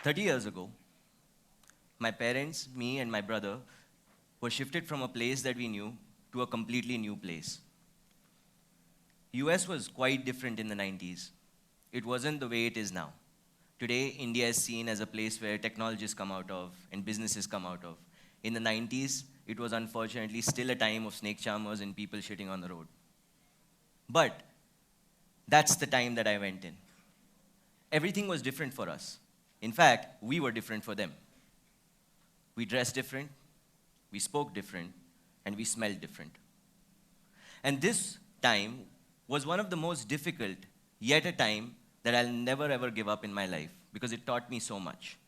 30 years ago, my parents, me, and my brother were shifted from a place that we knew to a completely new place. US was quite different in the 90s. It wasn't the way it is now. Today, India is seen as a place where technologies come out of and businesses come out of. In the 90s, it was unfortunately still a time of snake charmers and people shitting on the road. But that's the time that I went in. Everything was different for us. In fact, we were different for them. We dressed different, we spoke different, and we smelled different. And this time was one of the most difficult, yet a time that I'll never ever give up in my life because it taught me so much.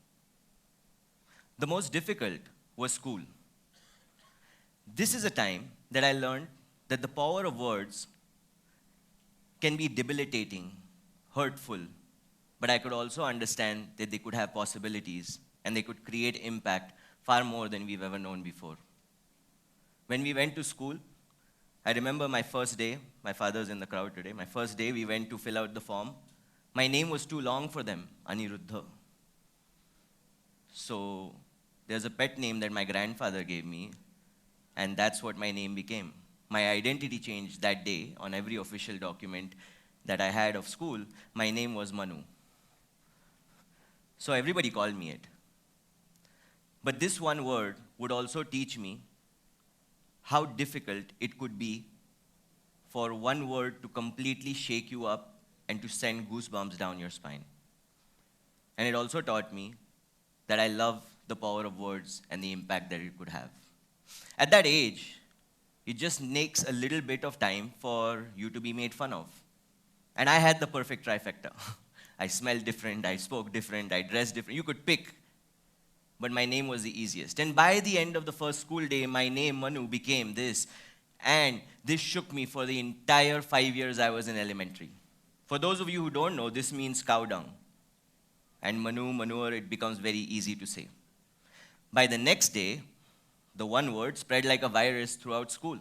The most difficult was school. This is a time that I learned that the power of words can be debilitating, hurtful, but I could also understand that they could have possibilities and they could create impact far more than we've ever known before. When we went to school, I remember my first day, my father's in the crowd today, my first day we went to fill out the form. My name was too long for them, Aniruddha. So there's a pet name that my grandfather gave me, and that's what my name became. My identity changed that day on every official document that I had of school. My name was Manu. So everybody called me it. But this one word would also teach me how difficult it could be for one word to completely shake you up and to send goosebumps down your spine. And it also taught me that I love the power of words and the impact that it could have. At that age, it just takes a little bit of time for you to be made fun of. And I had the perfect trifecta. I smelled different, I spoke different, I dressed different. You could pick. But my name was the easiest. And by the end of the first school day, my name, Manu, became this. And this shook me for the entire 5 years I was in elementary. For those of you who don't know, this means cow dung. And Manu, manure, it becomes very easy to say. By the next day, the one word spread like a virus throughout school.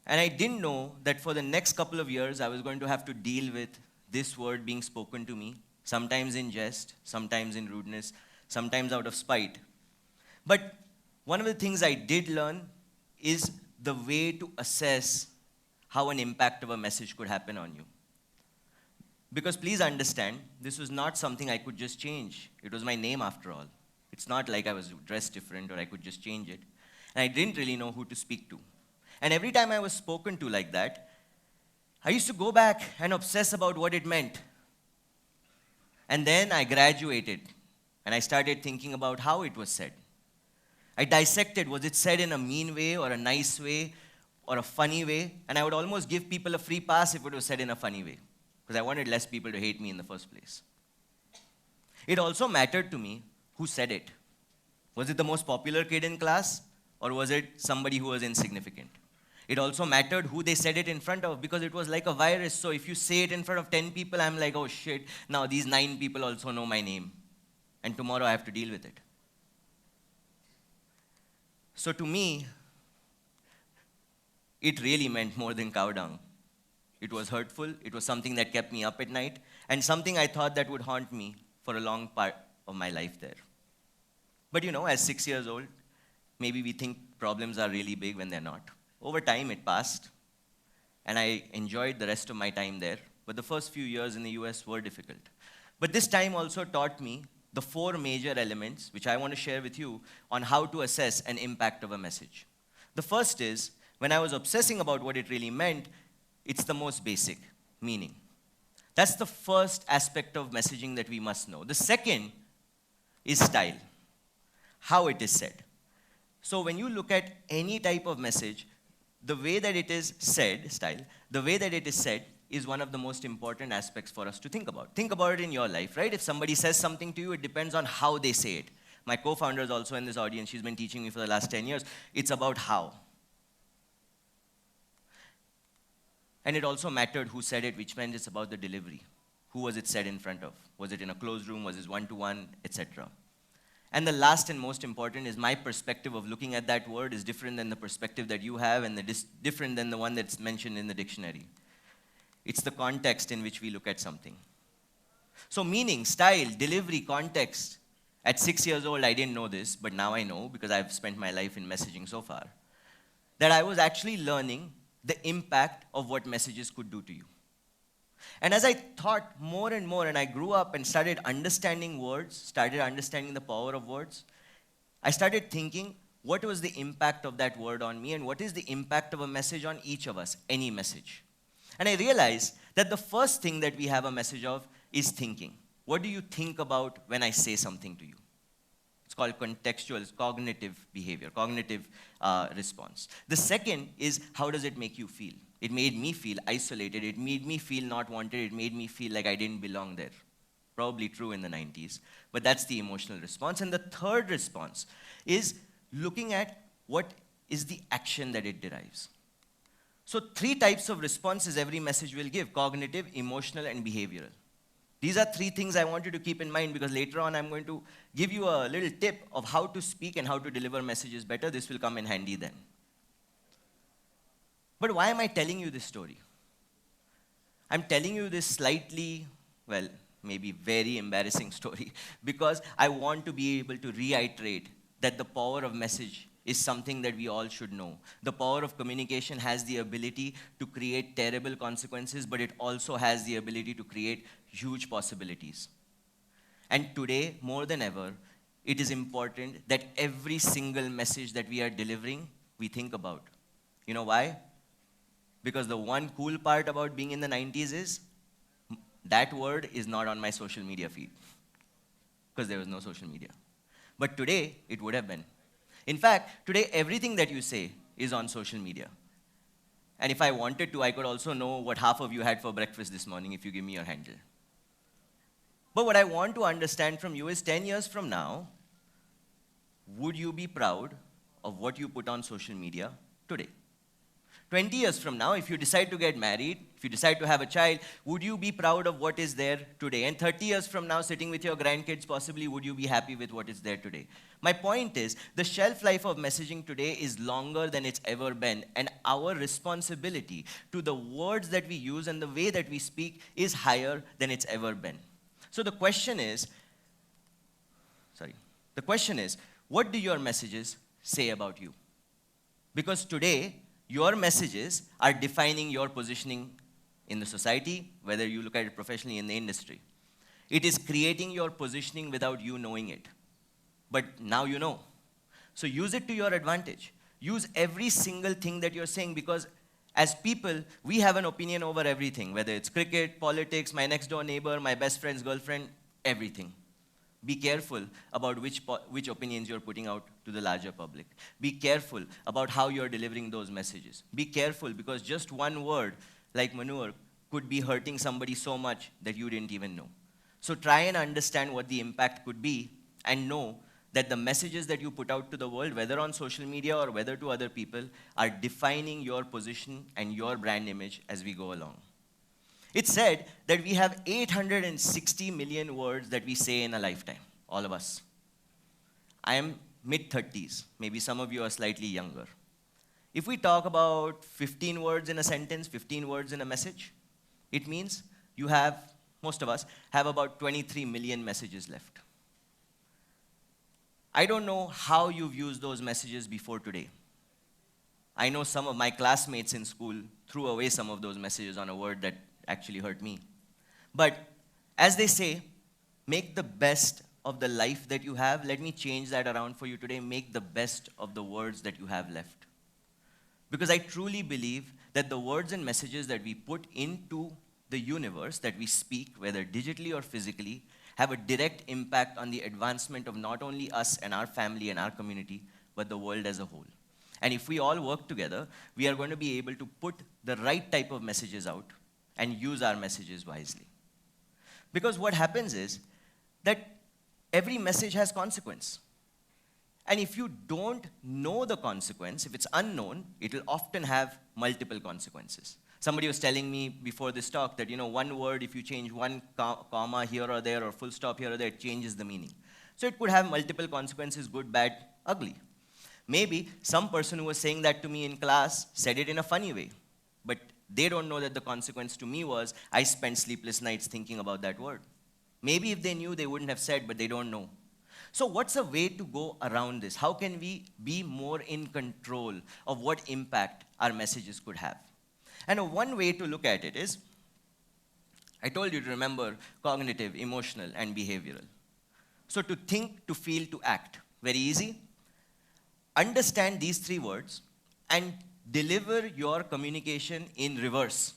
And I didn't know that for the next couple of years, I was going to have to deal with this word being spoken to me, sometimes in jest, sometimes in rudeness, sometimes out of spite. But one of the things I did learn is the way to assess how an impact of a message could happen on you. Because please understand, this was not something I could just change. It was my name after all. It's not like I was dressed different or I could just change it. And I didn't really know who to speak to. And every time I was spoken to like that, I used to go back and obsess about what it meant. And then I graduated. And I started thinking about how it was said. I dissected, was it said in a mean way or a nice way or a funny way? And I would almost give people a free pass if it was said in a funny way, because I wanted less people to hate me in the first place. It also mattered to me who said it. Was it the most popular kid in class, or was it somebody who was insignificant? It also mattered who they said it in front of, because it was like a virus. So if you say it in front of 10 people, I'm like, oh shit, now these 9 people also know my name. And tomorrow I have to deal with it. So to me, it really meant more than cow dung. It was hurtful, it was something that kept me up at night, and something I thought that would haunt me for a long part of my life there. But you know, as 6 years old, maybe we think problems are really big when they're not. Over time, it passed, and I enjoyed the rest of my time there, but the first few years in the US were difficult. But this time also taught me the 4 major elements, which I want to share with you, on how to assess an impact of a message. The first is, when I was obsessing about what it really meant, it's the most basic, meaning. That's the first aspect of messaging that we must know. The second is style, how it is said. So when you look at any type of message, the way that it is said, style, the way that it is said is one of the most important aspects for us to think about. Think about it in your life, right? If somebody says something to you, it depends on how they say it. My co-founder is also in this audience. She's been teaching me for the last 10 years. It's about how. And it also mattered who said it, which meant it's about the delivery. Who was it said in front of? Was it in a closed room? Was it one-to-one, etc.? And the last and most important is my perspective of looking at that word is different than the perspective that you have and different than the one that's mentioned in the dictionary. It's the context in which we look at something. So meaning, style, delivery, context. At 6 years old, I didn't know this, but now I know because I've spent my life in messaging so far, that I was actually learning the impact of what messages could do to you. And as I thought more and more, and I grew up and started understanding words, started understanding the power of words, I started thinking, what was the impact of that word on me, and what is the impact of a message on each of us, any message? And I realized that the first thing that we have a message of is thinking. What do you think about when I say something to you? It's called contextual, it's cognitive behavior, cognitive response. The second is, how does it make you feel? It made me feel isolated. It made me feel not wanted. It made me feel like I didn't belong there. Probably true in the 90s, but that's the emotional response. And the third response is looking at what is the action that it derives. So 3 types of responses every message will give: cognitive, emotional, and behavioral. These are 3 things I want you to keep in mind, because later on I'm going to give you a little tip of how to speak and how to deliver messages better. This will come in handy then. But why am I telling you this story? I'm telling you this slightly, well, maybe very embarrassing story, because I want to be able to reiterate that the power of message is something that we all should know. The power of communication has the ability to create terrible consequences, but it also has the ability to create huge possibilities. And today, more than ever, it is important that every single message that we are delivering, we think about. You know why? Because the one cool part about being in the 90s is that word is not on my social media feed, because there was no social media. But today, it would have been. In fact, today, everything that you say is on social media. And if I wanted to, I could also know what half of you had for breakfast this morning if you give me your handle. But what I want to understand from you is 10 years from now, would you be proud of what you put on social media today? 20 years from now, if you decide to get married, if you decide to have a child, would you be proud of what is there today? And 30 years from now, sitting with your grandkids, possibly, would you be happy with what is there today? My point is, the shelf life of messaging today is longer than it's ever been, and our responsibility to the words that we use and the way that we speak is higher than it's ever been. So the question is, what do your messages say about you? Because today, your messages are defining your positioning in the society, whether you look at it professionally in the industry. It is creating your positioning without you knowing it. But now you know. So use it to your advantage. Use every single thing that you're saying, because as people, we have an opinion over everything, whether it's cricket, politics, my next door neighbor, my best friend's girlfriend, everything. Be careful about which opinions you're putting out to the larger public. Be careful about how you're delivering those messages. Be careful, because just one word, like manure, could be hurting somebody so much that you didn't even know. So try and understand what the impact could be, and know that the messages that you put out to the world, whether on social media or whether to other people, are defining your position and your brand image as we go along. It's said that we have 860 million words that we say in a lifetime, all of us. I am mid-30s. Maybe some of you are slightly younger. If we talk about 15 words in a sentence, 15 words in a message, it means you have, most of us, have about 23 million messages left. I don't know how you've used those messages before today. I know some of my classmates in school threw away some of those messages on a word that actually hurt me. But as they say, make the best of the life that you have. Let me change that around for you today. Make the best of the words that you have left. Because I truly believe that the words and messages that we put into the universe, that we speak, whether digitally or physically, have a direct impact on the advancement of not only us and our family and our community, but the world as a whole. And if we all work together, we are going to be able to put the right type of messages out and use our messages wisely. Because what happens is that every message has consequence. And if you don't know the consequence, if it's unknown, it will often have multiple consequences. Somebody was telling me before this talk that, one word, if you change one comma here or there or full stop here or there, it changes the meaning. So it could have multiple consequences, good, bad, ugly. Maybe some person who was saying that to me in class said it in a funny way, but they don't know that the consequence to me was I spent sleepless nights thinking about that word. Maybe if they knew, they wouldn't have said, but they don't know. So what's a way to go around this? How can we be more in control of what impact our messages could have? And one way to look at it is, I told you to remember cognitive, emotional, and behavioral. So to think, to feel, to act. Very easy. Understand these three words and deliver your communication in reverse.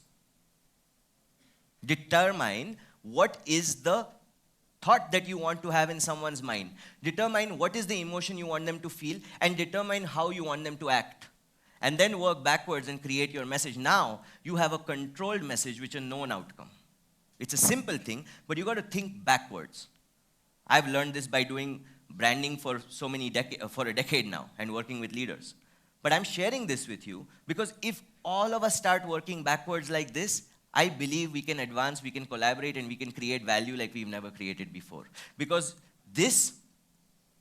Determine what is the thought that you want to have in someone's mind. Determine what is the emotion you want them to feel, and determine how you want them to act. And then work backwards and create your message. Now, you have a controlled message with a known outcome. It's a simple thing, but you got to think backwards. I've learned this by doing branding for a decade now and working with leaders. But I'm sharing this with you because if all of us start working backwards like this, I believe we can advance, we can collaborate, and we can create value like we've never created before. Because this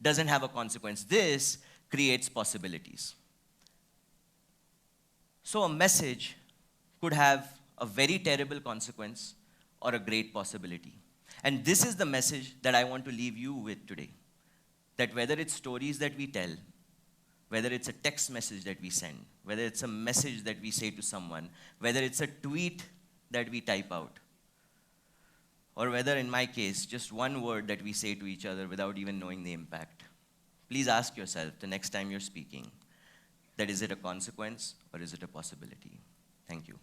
doesn't have a consequence. This creates possibilities. So a message could have a very terrible consequence or a great possibility. And this is the message that I want to leave you with today. That whether it's stories that we tell, whether it's a text message that we send, whether it's a message that we say to someone, whether it's a tweet that we type out, or whether, in my case, just one word that we say to each other without even knowing the impact. Please ask yourself the next time you're speaking, that is it a consequence or is it a possibility? Thank you.